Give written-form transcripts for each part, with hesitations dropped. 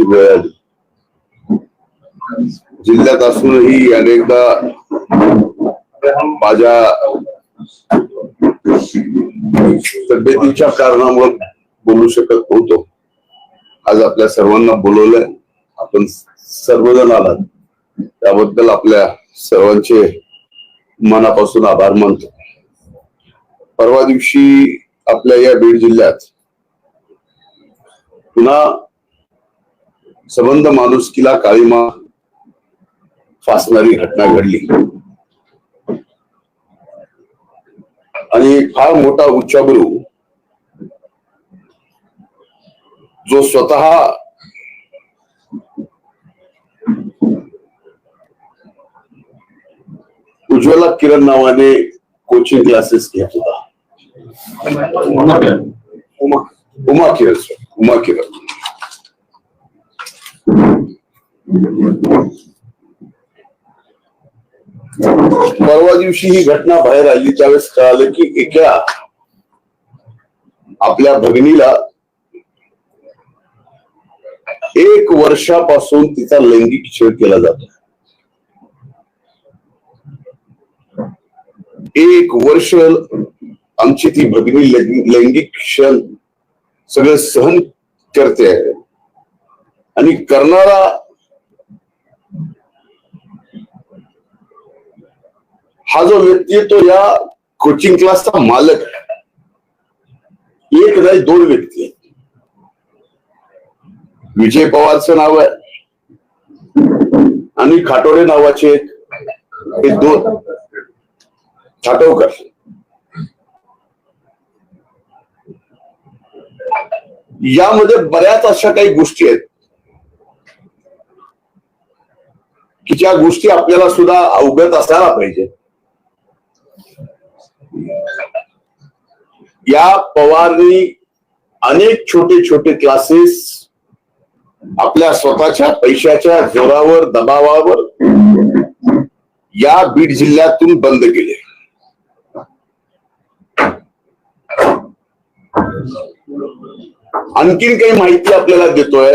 बोलण्याची वेळ आली. जिल्ह्यात असूनही अनेकदा माझ्या तब्येतीच्या कारणामुळे बोलू शकत नव्हतो. आज आपल्या सर्वांना बोलवलंय, आपण सर्वजण आलात त्याबद्दल आपल्या सर्वांचे मनापासून आभार मानतो. परवा दिवशी आपल्या या बीड जिल्ह्यात पुन्हा संबंध माणुसकीला काळीमा फासणारी घटना घडली आणि फार मोठा उच्चाभरू जो स्वतः उज्ज्वला किरण नावाने कोचिंग क्लासेस घेत होता. उमा किरण परवा दिवशी ही घटना बाहेर आली त्यावेळेस कळालं की एका आपल्या भगिनीला 1 वर्षापासून तिचा लैंगिक छळ केला जातो. 1 वर्ष आमची ती भगिनी लैंगिक क्षण सगळं सहन करते आहे आणि करणारा हा जो व्यक्ती आहे तो या कोचिंग क्लासचा मालक आहे. 1 नाही 2 व्यक्ती आहेत. विजय पवारचं नाव आहे आणि खाटोडे नावाचे हे 2 खाटोकर. यामध्ये बऱ्याच अशा काही गोष्टी आहेत की ज्या गोष्टी आपल्याला सुद्धा अवगत असायला पाहिजे. या पवारनी अनेक छोटे छोटे क्लासेस आपल्या स्वतःच्या पैशाच्या जोरावर दबावावर या बीड जिल्ह्यातून बंद केले. आणखीन काही माहिती आपल्याला देतोय.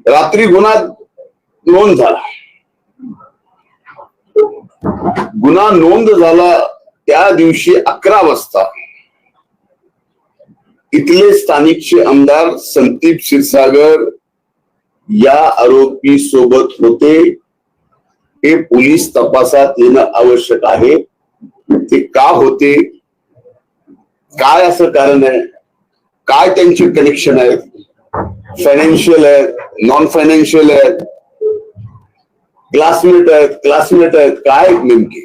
रात्री गुन्हा नोंद झाला. गुन्हा नोंद झाला त्या दिवशी 11 वाजता इथले स्थानिकचे आमदार संदीप क्षीरसागर या आरोपी सोबत होते. हे पोलीस तपासात येणं आवश्यक आहे. ते का होते, काय असं कारण आहे, काय त्यांचे कनेक्शन आहेत, फायनान्शियल आहेत, नॉन फायनान्शियल आहेत, क्लासमेट आहेत, काय नेमके.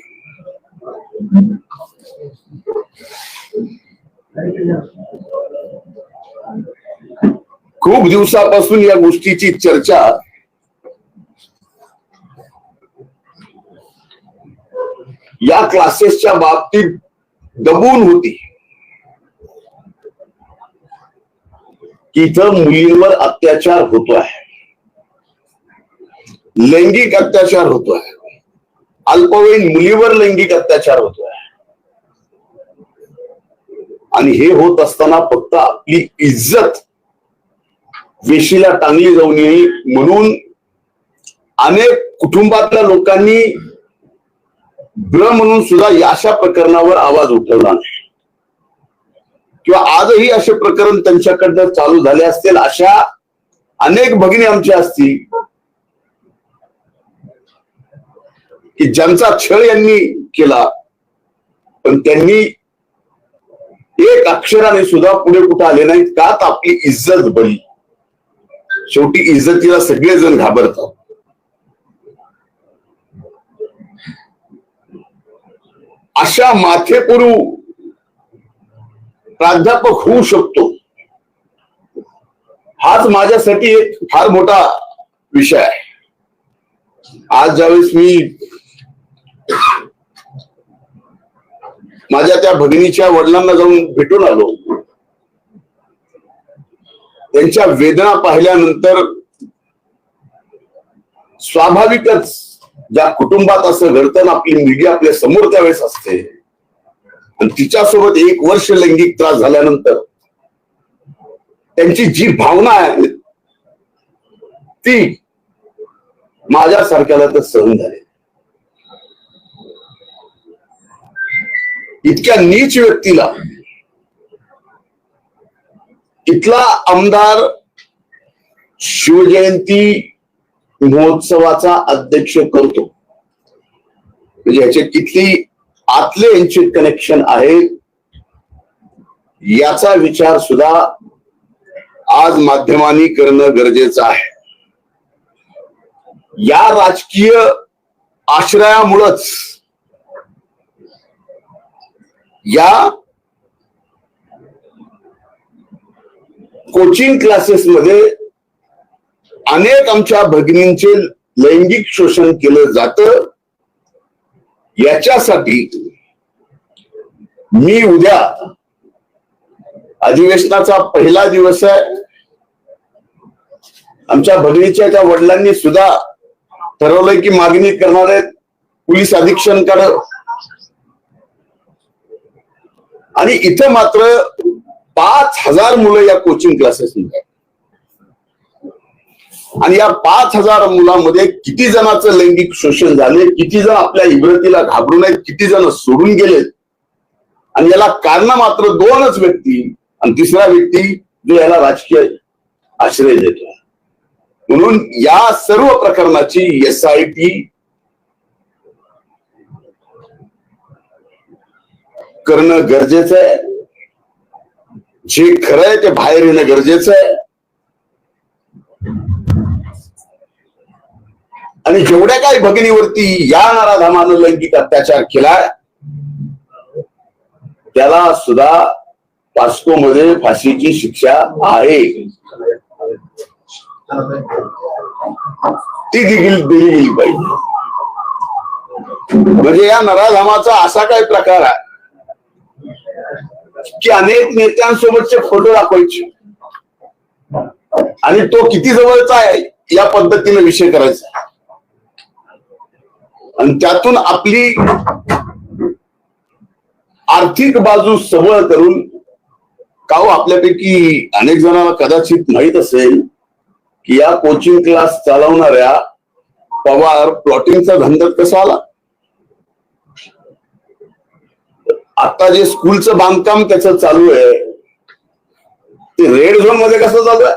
खूप दिवसापासून या गोष्टीची चर्चा या क्लासेसच्या बाबतीत दबून होती की इथं मुलींवर अत्याचार होतोय, लैंगिक अत्याचार होतोय, अल्पवयीन मुलीवर लैंगिक अत्याचार होतोय. आणि हे होत असताना फक्त आपली इज्जत वेशीला टांगली जाऊ नये म्हणून अनेक कुटुंबातल्या लोकांनी म्हणून सुद्धा अशा प्रकरणावर आवाज उठवला नाही किंवा आजही असे प्रकरण त्यांच्याकडनं चालू झाले असतील. अशा अनेक भगिनी आमच्या असतील की ज्यांचा छळ यांनी केला पण त्यांनी एक अक्षराने सुद्धा पुढे कुठे आले नाहीत. का तर आपली इज्जत बळी. शेवटी इज्जतीला सगळेजण घाबरतात. अशा माथेपुरू प्राध्यापक होऊ शकतो हाच माझ्यासाठी एक फार मोठा विषय आहे. आज ज्यावेळेस मी माझ्या त्या भगिनीच्या वडिलांना जाऊन भेटून आलो, त्यांच्या वेदना पाहिल्यानंतर स्वाभाविकच ज्या कुटुंबात असं घडतं आपली मुलगी आपल्या समोर त्यावेळेस असते आणि तिच्यासोबत 1 वर्ष लैंगिक त्रास झाल्यानंतर त्यांची जी भावना आहे ती माझ्यासारख्याला तर सहन झाली. इतक्या नीच व्यक्तीला इथला आमदार शिवजयंती महोत्सवाचा अध्यक्ष करतो, म्हणजे ह्याचे किती आतले यांचे कनेक्शन आहेत याचा विचार सुद्धा आज माध्यमांनी करणं गरजेचं आहे. या राजकीय आश्रयामुळंच या कोचिंग क्लासेस मध्ये अनेक आमच्या भगिनींचे लैंगिक शोषण केलं जातं. याच्यासाठी मी उद्या अधिवेशनाचा पहिला दिवस आहे, आमच्या भगिनीच्या त्या वडिलांनी सुद्धा ठरवलंय की मागणी करणार आहेत पोलीस अधीक्षकांकडे. आणि इथं मात्र 5,000 मुलं या कोचिंग क्लासेस मध्ये, आणि या 5,000 मुलांमध्ये किती जणांचं लैंगिक शोषण झाले, किती जण आपल्या इब्रतीला घाबरून आहेत, किती जण सोडून गेलेत. आणि याला कारण मात्र 2च व्यक्ती, आणि तिसरा व्यक्ती जो याला राजकीय आश्रय देतो. म्हणून या सर्व प्रकरणाची SIT करणं गरजेचं आहे. जे खरं आहे ते बाहेर येणं गरजेचं आहे. आणि जेवढ्या काही भगिनीवरती या नराधमानं लैंगिक अत्याचार केलाय त्याला सुद्धा पॉस्को मध्ये फाशीची शिक्षा आहे, ती दिली गेली पाहिजे. म्हणजे या नराधमाचा असा काही प्रकार आहे की अनेक नेत्यांसोबतचे फोटो दाखवायचे आणि तो किती जवळचा आहे या पद्धतीने विषय करायचा, आणि त्यातून आपली आर्थिक बाजू सबळ करून का आपल्यापैकी अनेक जणांना कदाचित माहित असेल की या कोचिंग क्लास चालवणाऱ्या पवार प्लॉटिंगचा धंदा कसा आला. आता जे स्कूलचं बांधकाम त्याचं चालू आहे ते रेड झोन मध्ये कसं चालू आहे.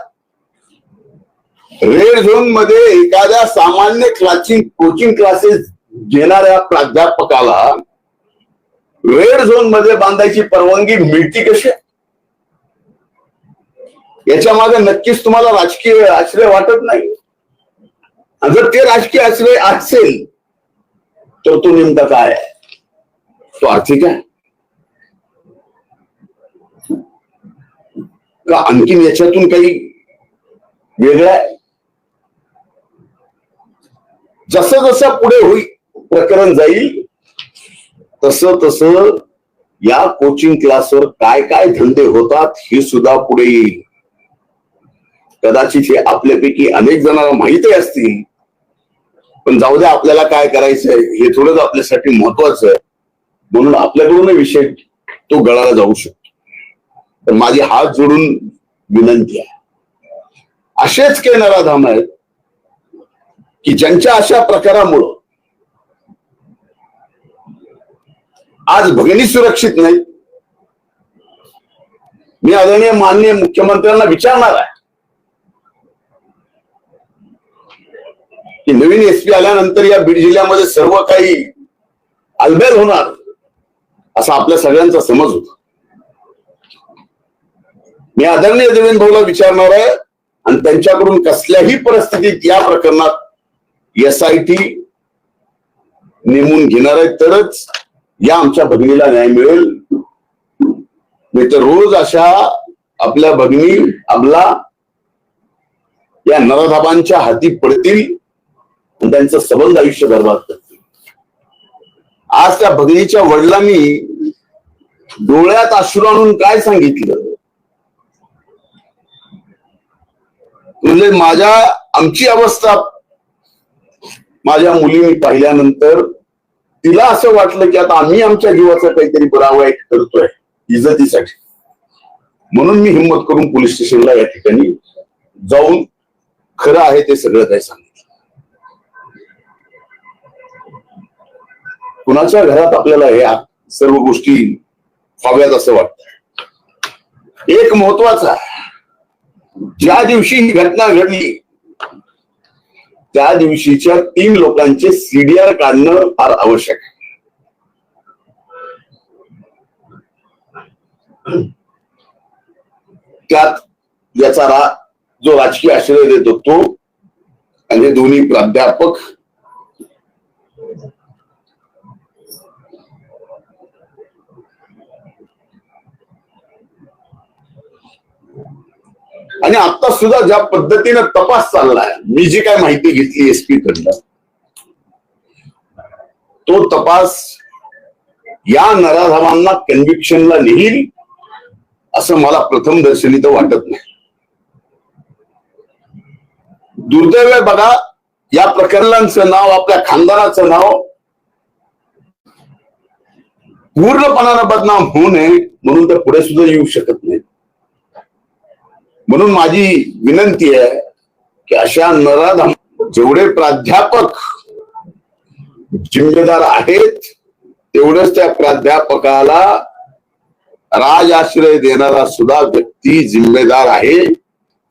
रेड झोन मध्ये एखाद्या सामान्य कोचिंग क्लासेस घेणाऱ्या प्राध्यापकाला रेड झोन मध्ये बांधायची परवानगी मिळती कशी. याच्या मागे नक्कीच तुम्हाला राजकीय आश्रय वाटत नाही. जर ते राजकीय आश्रय असेल तर तो नेमका काय आहे, तो आर्थिक आहे का आणखीन याच्यातून काही वेगळं आहे. जसं जसं पुढे होईल प्रकरण जाईल तसं तसं या कोचिंग क्लासवर काय काय धंदे होतात हे सुद्धा पुढे येईल. कदाचित हे आपल्यापैकी अनेक जणांना माहिती असतील, पण जाऊ द्या, आपल्याला काय करायचंय हे थोडंच आपल्यासाठी महत्वाचं आहे, म्हणून आपल्याकडून विषय तो गळाला जाऊ शकतो. तर माझी हात जोडून विनंती आहे, असेच काही नराधम आहेत की ज्यांच्या अशा प्रकारामुळं आज भगिनी सुरक्षित नाही. मी आदरणीय माननीय मुख्यमंत्र्यांना विचारणार आहे की नवीन SP आल्यानंतर या बीड जिल्ह्यामध्ये सर्व काही अलबेल होणार असा आपल्या सगळ्यांचा समज होता. मी आदरणीय देवेंद्र भाऊला विचारणार आहे आणि त्यांच्याकडून कसल्याही परिस्थितीत या प्रकरणात SIT नेमून घेणार आहे तरच या आमच्या भगिनीला न्याय मिळेल. नाही तर रोज अशा आपल्या भगिनी अबला या नराधमांच्या हाती पडतील आणि त्यांचं सबंध आयुष्य बर्बाद करतील. आज त्या भगिनीच्या वडिलांनी डोळ्यात अश्रू आणून काय सांगितलं, म्हणजे आमची अवस्था माझ्या मुलीने पाहिल्यानंतर तिला असं वाटलं की आता आम्ही आमच्या जीवाचं काहीतरी बरं वाईट करतोय इज्जतीसाठी, म्हणून मी हिंमत करून पोलीस स्टेशनला या ठिकाणी जाऊन खरं आहे ते सगळं काही सांगितलं. कुणाच्या घरात आपल्याला या सर्व गोष्टी व्हाव्यात असं वाटतं. एक महत्वाचा, ज्या दिवशी ही घटना घडली त्या दिवशीच्या 3 लोकांचे सीडीआर काढणं फार आवश्यक आहे. त्यात याचा जो राजकीय आश्रय देतो तो आणि दोन्ही प्राध्यापक आणि आता सुद्धा ज्या पद्धतीनं तपास चाललाय, मी जी काय माहिती घेतली एसपी कडनं, तो तपास या नराधमांना कन्व्हिक्शनला नेईल असं मला प्रथम दर्शनी तर वाटत नाही. दुर्दैव आहे बघा, या प्रकरणांचं नाव, आपल्या खानदानाचं नाव पूर्णपणानं बदनाम होऊ नये म्हणून तर पुढे सुद्धा येऊ शकत नाही. म्हणून माझी विनंती आहे की अशा नराधम, जेवढे प्राध्यापक जिम्मेदार आहेत तेवढंच त्या प्राध्यापकाला राजआश्रय देणारा सुद्धा व्यक्ती जिम्मेदार आहे.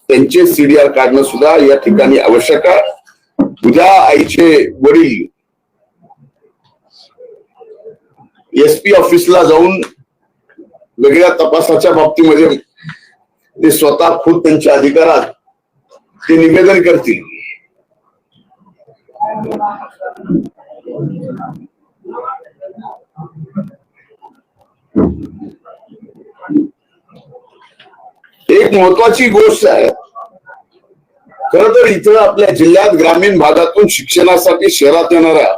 त्यांचे सीडीआर काढणं सुद्धा या ठिकाणी आवश्यक आहे. उद्या आईचे वडील एसपी ऑफिसला जाऊन वेगळ्या तपासाच्या बाबतीमध्ये ते स्वतः खुद त्यांच्या अधिकारात ते निवेदन करतील. एक महत्वाची गोष्ट आहे, खर तर इथं आपल्या जिल्ह्यात ग्रामीण भागातून शिक्षणासाठी शहरात येणाऱ्या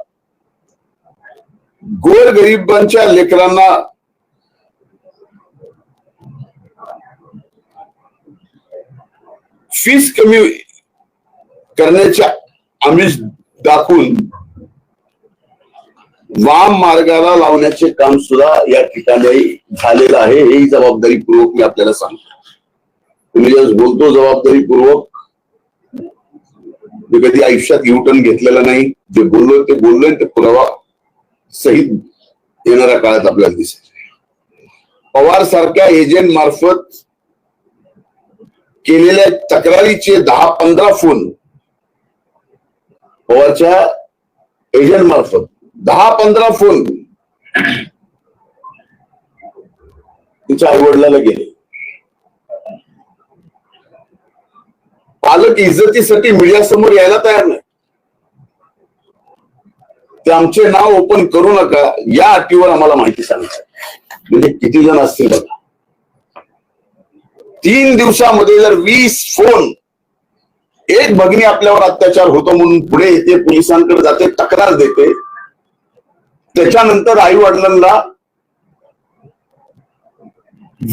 गोरगरिबांच्या लेकरांना फीस कमी करण्याच्या आमिष दाखवून वाम मार्गाला लावण्याचे काम सुद्धा या ठिकाणी झालेलं आहे. ही जबाबदारीपूर्वक मी आपल्याला सांगतो. तुम्ही जर बोलतो जबाबदारीपूर्वक, मी कधी आयुष्यात युटर्न घेतलेला नाही. जे बोललोय ते बोललोय, ते पुरावा सहित येणाऱ्या काळात आपल्याला दिसेल. पवार सारख्या एजंट मार्फत केलेल्या तक्रारीचे 10-15 फोन, पवारच्या एजंट मार्फत 10-15 फोन तिच्या आईवडिलाला गेले. पालक इज्जतीसाठी मीडिया समोर यायला तयार नाही. ते आमचे नाव ओपन करू नका या अटीवर आम्हाला माहिती सांगायचं. म्हणजे किती जण असतील बघा. 3 दिवसामध्ये जर 20 फोन, एक भगिनी आपल्यावर अत्याचार होतो म्हणून पुढे येते, पोलिसांकडे जाते, तक्रार देते, त्याच्यानंतर आई वडिलांना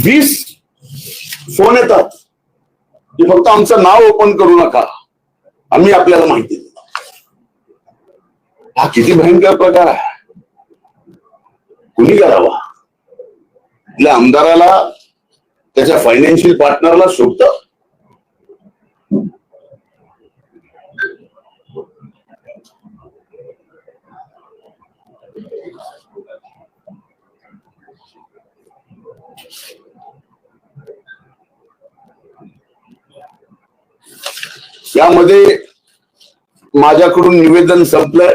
20 फोन येतात की फक्त आमचं नाव ओपन करू नका, आम्ही आपल्याला माहिती देतो. हा किती भयंकर प्रकार आहे. कुणी करावा? आपल्या आमदाराला, त्याच्या फायनान्शियल पार्टनरला शोभत. यामध्ये माझ्याकडून निवेदन संपलंय.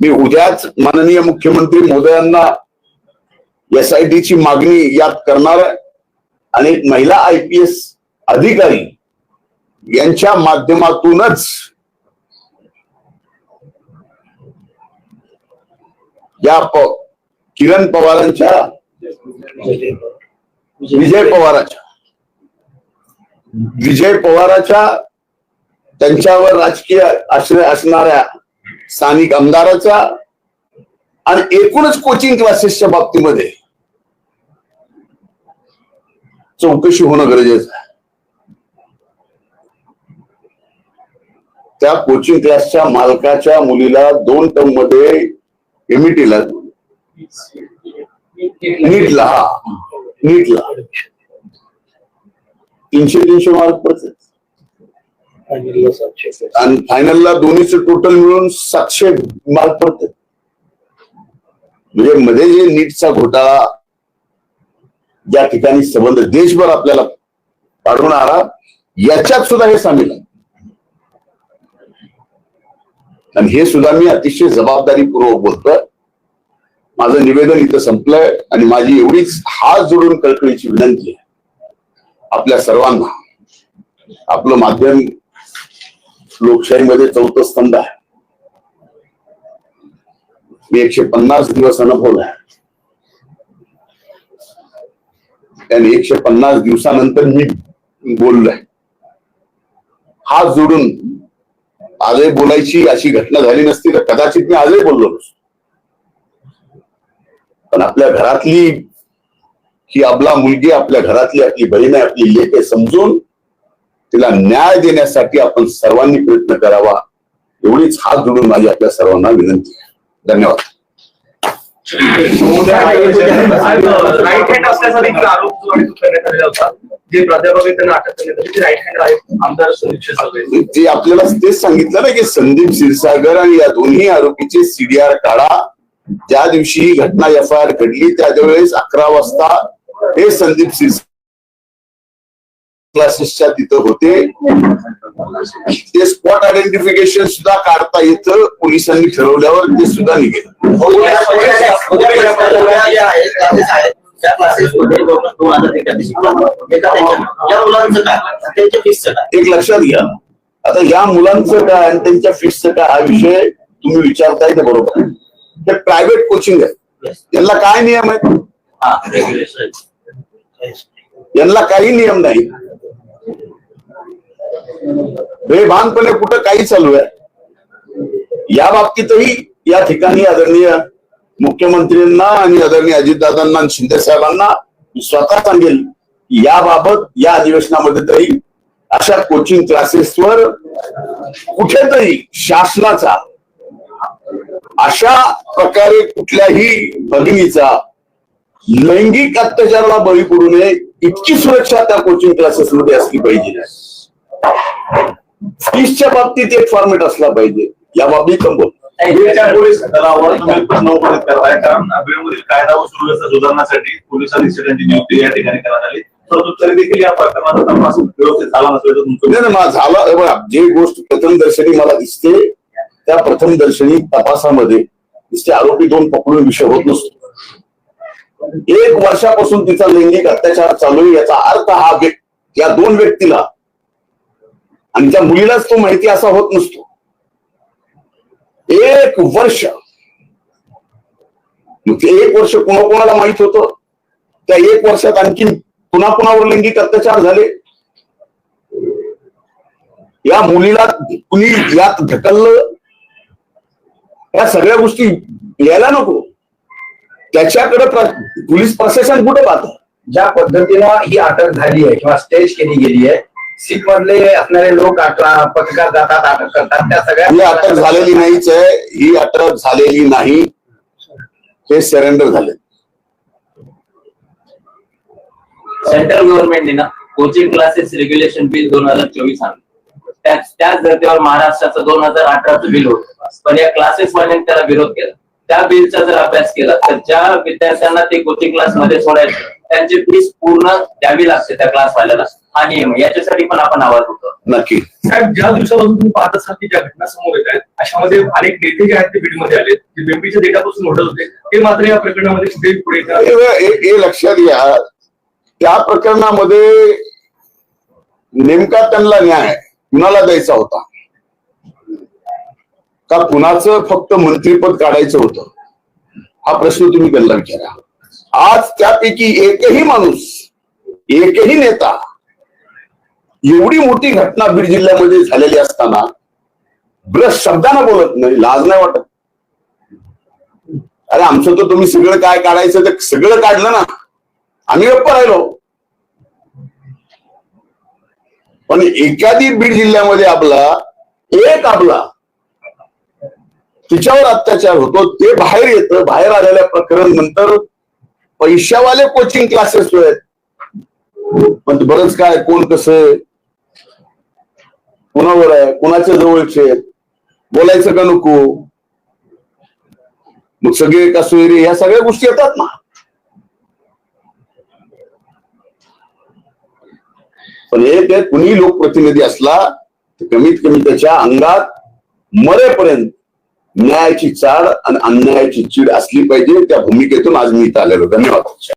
मी उद्याच माननीय मुख्यमंत्री महोदयांना एसआयटीची मागणी यात करणार आहे आणि एक महिला IPS अधिकारी यांच्या माध्यमातूनच या किरण पवारांच्या, विजय पवाराच्या त्यांच्यावर राजकीय आश्रय असणाऱ्या स्थानिक आमदाराचा आणि एकूणच कोचिंग क्लासेसच्या बाबतीमध्ये चौकशी होणं गरजेचं आहे. त्या कोचिंग क्लासच्या मालकाच्या मुलीला 2 टर्म मध्ये MITला नीटला 300 मार्क पडतात आणि फायनलला दोन्हीचं टोटल मिळून 700 मार्क पडतात. म्हणजे मध्ये जे नीटचा घोटाळा ज्या ठिकाणी संबंध देशभर आपल्याला पाडून आला, याच्यात सुद्धा हे सामील आहे. आणि हे सुद्धा मी अतिशय जबाबदारीपूर्वक बोलतोय. माझं निवेदन इथं संपलंय आणि माझी एवढीच हात जोडून कळकळीची विनंती आहे आपल्या सर्वांना. आपलं माध्यम लोकशाहीमध्ये चौथं स्तंभ आहे. मी 150 दिवस अनुभवलाय आणि 150 दिवसानंतर मी बोललोय. हात जोडून आजही बोलायची अशी घटना झाली नसती तर कदाचित मी आजही बोललो नसतो. पण आपल्या घरातली ही आपला मुलगी, आपल्या घरातली आपली बहीण आहे, आपली लेक आहे समजून तिला न्याय देण्यासाठी आपण सर्वांनी प्रयत्न करावा, एवढीच हात जोडून माझी आपल्या सर्वांना विनंती आहे. धन्यवाद. राईट हँड असल्याचा आरोप करण्यात आलेला होता. जे प्राध्यापक त्यांना अटक करण्यात आली, ते राईट हँड आहेत आमदार संदीप क्षीरसागर. ते आपल्याला तेच सांगितलं ना की संदीप क्षीरसागर आणि या दोन्ही आरोपीचे CDR काढा. ज्या दिवशी ही घटना FIR घडली त्यावेळेस 11 वाजता हे संदीप क्षीरसागर क्लासेसच्या तिथं होते. ते स्पॉट आयडेंटिफिकेशन सुद्धा काढता येतं पोलिसांनी ठरवल्यावर ते सुद्धा निघेल. एक लक्षात घ्या, आता या मुलांचं काय आणि त्यांच्या फीसचं काय हा विषय तुम्ही विचारताय ते बरोबर. ते प्रायव्हेट कोचिंग आहे, यांना काय नियम आहेत? यांना काही नियम नाही. बेभानपणे कुठं काही चालू आहे. या बाबतीतही या ठिकाणी आदरणीय मुख्यमंत्र्यांना आणि आदरणीय अजितदादांना आणि शिंदे साहेबांना स्वतः सांगेल याबाबत या अधिवेशनामध्ये तरी अशा कोचिंग क्लासेसवर कुठेतरी शासनाचा अशा प्रकारे कुठल्याही भगिनीचा लैंगिक अत्याचाराला बळी पडू नये इतकी सुरक्षा त्या कोचिंग क्लासेसमध्ये असली पाहिजे. फीसच्या बाबतीत एक फॉर्मेट असला पाहिजे. या बाबतीत बोल पोलीस दलावर तुम्ही प्रश्न उपस्थित करताय, कारण बीडमधील कायदा व सुव्यवस्था सुधारण्यासाठी पोलीस अधीक्षकांची नियुक्ती या ठिकाणी करण्यात आली. परंतु तरी देखील या प्रकरणाचा तपास व्यवस्थित झाला नसल्याचं तुमचं झाला. जी गोष्ट प्रथमदर्शनी मला दिसते त्या प्रथमदर्शनी तपासामध्ये दिसते आरोपी 2 पकडून विषय होत नसतो. 1 वर्षापासून तिचा लैंगिक अत्याचार चालू आहे याचा अर्थ हा या 2 व्यक्तीला आणि त्या मुलीलाच तो माहिती असा होत नसतो. 1 वर्ष, 1 वर्ष कोणाकोणाला माहित होतं? त्या 1 वर्षात आणखी कुणावर लैंगिक अत्याचार झाले? या मुलीला कुणी यात ढकललं? या सगळ्या गोष्टी यायला नको. त्याच्याकडे पोलीस प्रशासन कुठे पाहतं? ज्या पद्धतीनं ही अटक झाली आहे किंवा स्टेज केली गेली आहे, सीट मधले असणारे लोक पत्रकार जातात, अटक करतात, त्या सगळ्या ही अटक झालेली नाहीच आहे. ही अटक झालेली नाही, हे सरेंडर झाले. सेंट्रल गव्हर्नमेंटने ना कोचिंग क्लासेस रेग्युलेशन बिल 2024 आणलं. त्याच धर्तीवर महाराष्ट्राचं 2018चं बिल होतं, पण या क्लासेस वाल्यांनी त्याला विरोध केला. त्या बिलचा जर अभ्यास केला तर ज्या विद्यार्थ्यांना ते कोचिंग क्लास मध्ये सोडायचे त्यांची फीस पूर्ण द्यावी लागते त्या क्लास वाल्याला. हा नियम, याच्यासाठी पण आपण आवाज होतो. नक्की साहेब, ज्या दिवसापासून तुम्ही पाहत असाल की ज्या घटना समोर येत आहेत, अशामध्ये अनेक नेते जे आहेत ते बीडमध्ये आले, जे बेंबीच्या देटापासून ओढत होते, ते मात्र या प्रकरणामध्ये कुठेही पुढे हे लक्षात घ्या. त्या प्रकरणामध्ये नेमका त्यांना न्याय कुणाला द्यायचा होता का कुणाचं फक्त मंत्रीपद काढायचं होतं? हा प्रश्न तुम्ही त्यांना विचारा. आज त्यापैकी एकही माणूस, एकही नेता एवढी मोठी घटना बीड जिल्ह्यामध्ये झालेली असताना ब्रश शब्दानं बोलत नाही, लाज नाही वाटत? अरे आमचं तर तुम्ही सगळं काय काढायचं ते सगळं काढलं ना, आम्ही गप्प राहिलो. पण एखादी बीड जिल्ह्यामध्ये आपला तिच्यावर अत्याचार होतो, ते बाहेर येतं. बाहेर आलेल्या प्रकरण नंतर पैशावाले कोचिंग क्लासेस आहेत पण बरंच काय, कोण कसं आहे, कोणावर आहे, कोणाच्या जवळचे आहेत, बोलायचं का नको, मग सगळे का सोयरे, ह्या सगळ्या गोष्टी येतात ना. पण एक आहे, कुणी लोकप्रतिनिधी असला तर कमीत कमी त्याच्या अंगात मरेपर्यंत न्यायाची चाड आणि अन्यायाची चीड असली पाहिजे. त्या भूमिकेतून आज मी इथं आलेलो. धन्यवाद.